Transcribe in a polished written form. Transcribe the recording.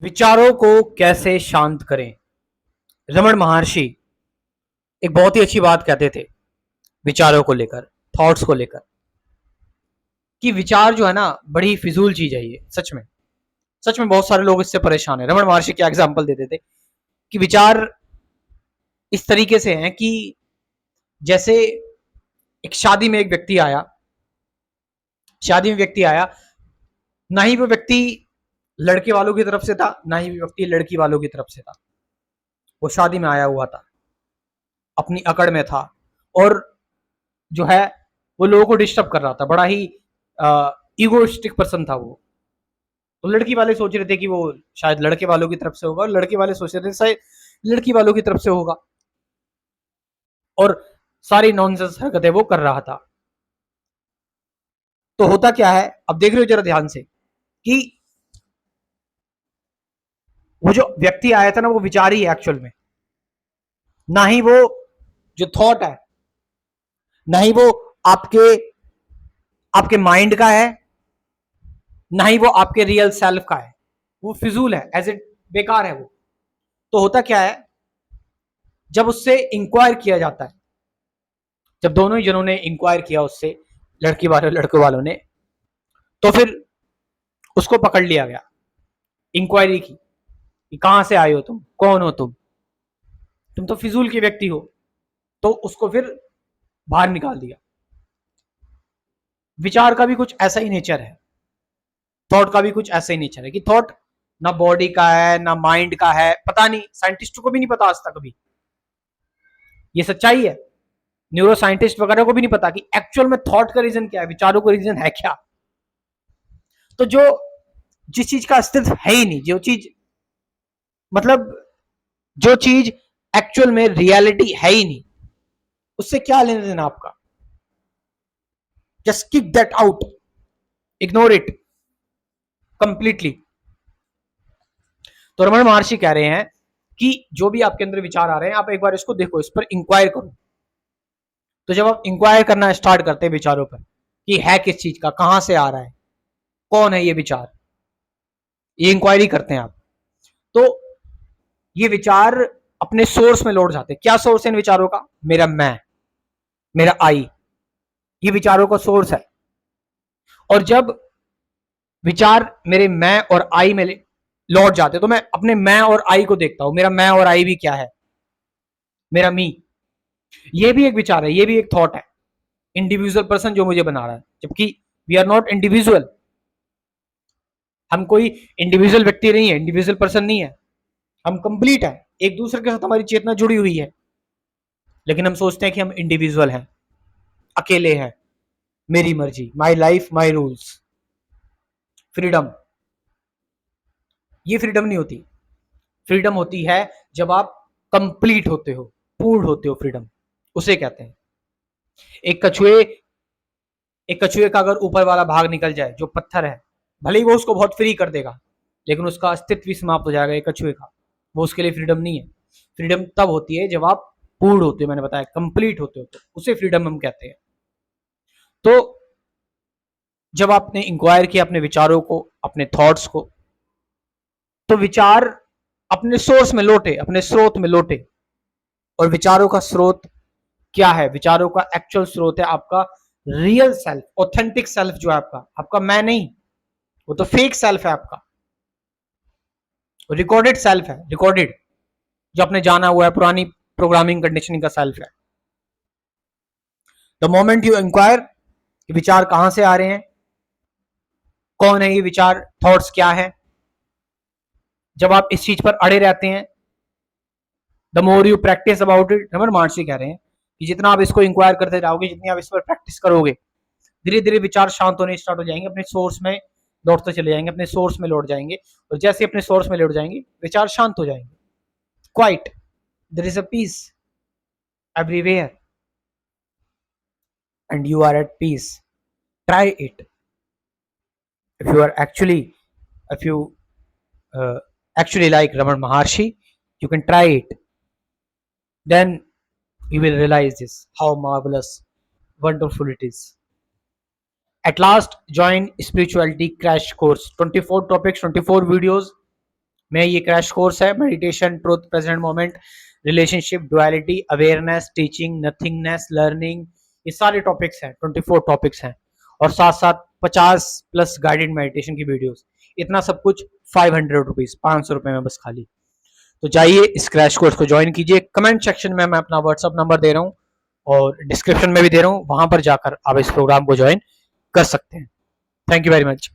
विचारों को कैसे शांत करें। रमण महर्षि एक बहुत ही अच्छी बात कहते थे विचारों को लेकर, थॉट्स को लेकर, कि विचार जो है ना बड़ी फिजूल चीज है। ये सच में बहुत सारे लोग इससे परेशान है। रमण महर्षि क्या एग्जाम्पल देते थे कि विचार इस तरीके से हैं कि जैसे एक शादी में व्यक्ति आया, ना ही वो व्यक्ति लड़के वालों की तरफ से था, ना ही वो व्यक्ति लड़की वालों की तरफ से था। वो शादी में आया हुआ था, अपनी अकड़ में था, और जो है वो लोगों को डिस्टर्ब कर रहा था। बड़ा ही ईगोइस्टिक पर्सन था वो। तो लड़की वाले सोच रहे थे कि वो शायद लड़के वालों की तरफ से होगा, और लड़के वाले सोच रहे थे शायद लड़की वालों की तरफ से होगा, और सारी नॉनसेंस हरकतें वो कर रहा था। तो होता क्या है, अब देख रहे हो जरा ध्यान से, कि वो जो व्यक्ति आया था ना, वो विचार ही है एक्चुअल में, ना ही वो जो थॉट है, ना ही वो आपके आपके माइंड का है, ना ही वो आपके रियल सेल्फ का है। वो फिजूल है, एज इट बेकार है वो। तो होता क्या है, जब उससे इंक्वायर किया जाता है, जब दोनों ही जनों ने इंक्वायर किया उससे, लड़की वाले लड़के वालों ने, तो फिर उसको पकड़ लिया गया। इंक्वायरी की कि कहां से आए हो तुम, कौन हो तुम तो फिजूल के व्यक्ति हो। तो उसको फिर बाहर निकाल दिया। विचार का भी कुछ ऐसा ही नेचर है, थॉट का भी कुछ ऐसा ही नेचर है कि थॉट ना बॉडी का है ना माइंड का है। पता नहीं, साइंटिस्टों को भी नहीं पता आज तक कभी, ये सच्चाई है। न्यूरो साइंटिस्ट वगैरह को भी नहीं पता कि एक्चुअल में थॉट का रीजन क्या है, विचारों का रीजन है क्या। तो जिस चीज का अस्तित्व है ही नहीं, जो चीज मतलब जो चीज एक्चुअल में रियलिटी है ही नहीं, उससे क्या लेना देना आपका। Just kick that out, ignore it completely. तो रमन महर्षि कह रहे हैं कि जो भी आपके अंदर विचार आ रहे हैं, आप एक बार इसको देखो, इस पर इंक्वायर करो। तो जब आप इंक्वायर करना स्टार्ट करते हैं विचारों पर कि है किस चीज का, कहां से आ रहा है, कौन है ये विचार, ये इंक्वायरी करते हैं आप, तो ये विचार अपने सोर्स में लौट जाते हैं। क्या सोर्स है इन विचारों का? मेरा मैं, मेरा आई, ये विचारों का सोर्स है। और जब विचार मेरे मैं और आई में लौट जाते, तो मैं अपने मैं और आई को देखता हूं। मेरा मैं और आई भी क्या है? मेरा मी। ये भी एक विचार है, ये भी एक थॉट है। इंडिविजुअल पर्सन जो मुझे बना रहा है, जबकि वी आर नॉट इंडिविजुअल। हम कोई इंडिविजुअल व्यक्ति नहीं है, इंडिविजुअल पर्सन नहीं है। हम कंप्लीट है, एक दूसरे के साथ हमारी चेतना जुड़ी हुई है, लेकिन हम सोचते हैं कि हम इंडिविजुअल हैं, अकेले हैं, मेरी मर्जी, my life my rules, freedom. ये फ्रीडम नहीं होती। फ्रीडम होती है जब आप कंप्लीट होते हो, पूर्ण होते हो। फ्रीडम उसे कहते हैं। एक कछुए एक कछुए का अगर ऊपर वाला भाग निकल जाए, जो पत्थर है, भले ही वो उसको बहुत फ्री कर देगा, लेकिन उसका अस्तित्व भी समाप्त हो जाएगा एक कछुए का। वो उसके लिए फ्रीडम नहीं है। फ्रीडम तब होती है जब आप पूर्ण होते हो, मैंने बताया कंप्लीट होते हो, तो उसे फ्रीडम हम कहते हैं। तो जब आपने इंक्वायर किया अपने विचारों को, अपने थॉट्स को, तो विचार अपने सोर्स में लौटे, अपने स्रोत में लौटे। और विचारों का स्रोत क्या है? विचारों का एक्चुअल स्रोत है आपका रियल सेल्फ, ऑथेंटिक सेल्फ, जो है आपका आपका मैं नहीं, वो तो फेक सेल्फ है आपका। रिकॉर्डेड सेल्फ है, रिकॉर्डेड, जो आपने जाना हुआ है, पुरानी प्रोग्रामिंग कंडीशनिंग का सेल्फ है। द मोमेंट यू इंक्वायर कि विचार कहां से आ रहे हैं, कौन है ये विचार, थॉट्स क्या है, जब आप इस चीज पर अड़े रहते हैं, the more you practice about it. Raman महर्षि कह रहे हैं कि जितना आप इसको इंक्वायर करते जाओगे, जितनी आप इस पर प्रैक्टिस करोगे, धीरे धीरे विचार शांत होने स्टार्ट हो जाएंगे, अपने सोर्स में लौटते चले जाएंगे, अपने सोर्स में लौट जाएंगे। और जैसे अपने सोर्स में लौट जाएंगे, विचार शांत हो जाएंगे। Quiet, there is a peace everywhere and you are at peace. Try it. if you are actually if you actually like Raman Maharshi, you can try it. Then you will realize this, how marvelous, wonderful it is. At last, join spirituality crash course, 24 topics, 24 videos, मैं ये crash course है meditation, truth, present moment, relationship, duality, awareness, teaching, nothingness, learning, ये सारे topics हैं, 24 topics हैं, और साथ साथ 50 प्लस गाइडेड मेडिटेशन की वीडियोस, इतना सब कुछ 500 रुपीज, 500 रुपए में बस खाली। तो जाइए इस क्रैश कोर्स को ज्वाइन कीजिए। कमेंट सेक्शन में मैं अपना व्हाट्सअप नंबर दे रहा हूँ और डिस्क्रिप्शन में भी दे रहा हूँ, वहां पर जाकर आप इस प्रोग्राम को ज्वाइन कर सकते हैं। Thank you very much.